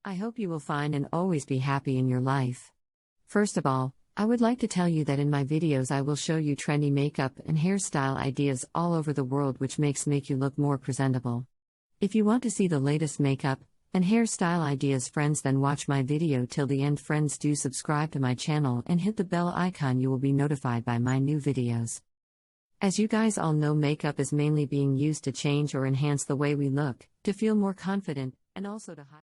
I hope you will find and always be happy in your life. First of all, I would like to tell you that in my videos I will show you trendy makeup and hairstyle ideas all over the world which make you look more presentable. If you want to see the latest makeup and hairstyle ideas friends, then watch my video till the end friends. Do subscribe to my channel and hit the bell icon, you will be notified by my new videos. As you guys all know, makeup is mainly being used to change or enhance the way we look, to feel more confident, and also to hide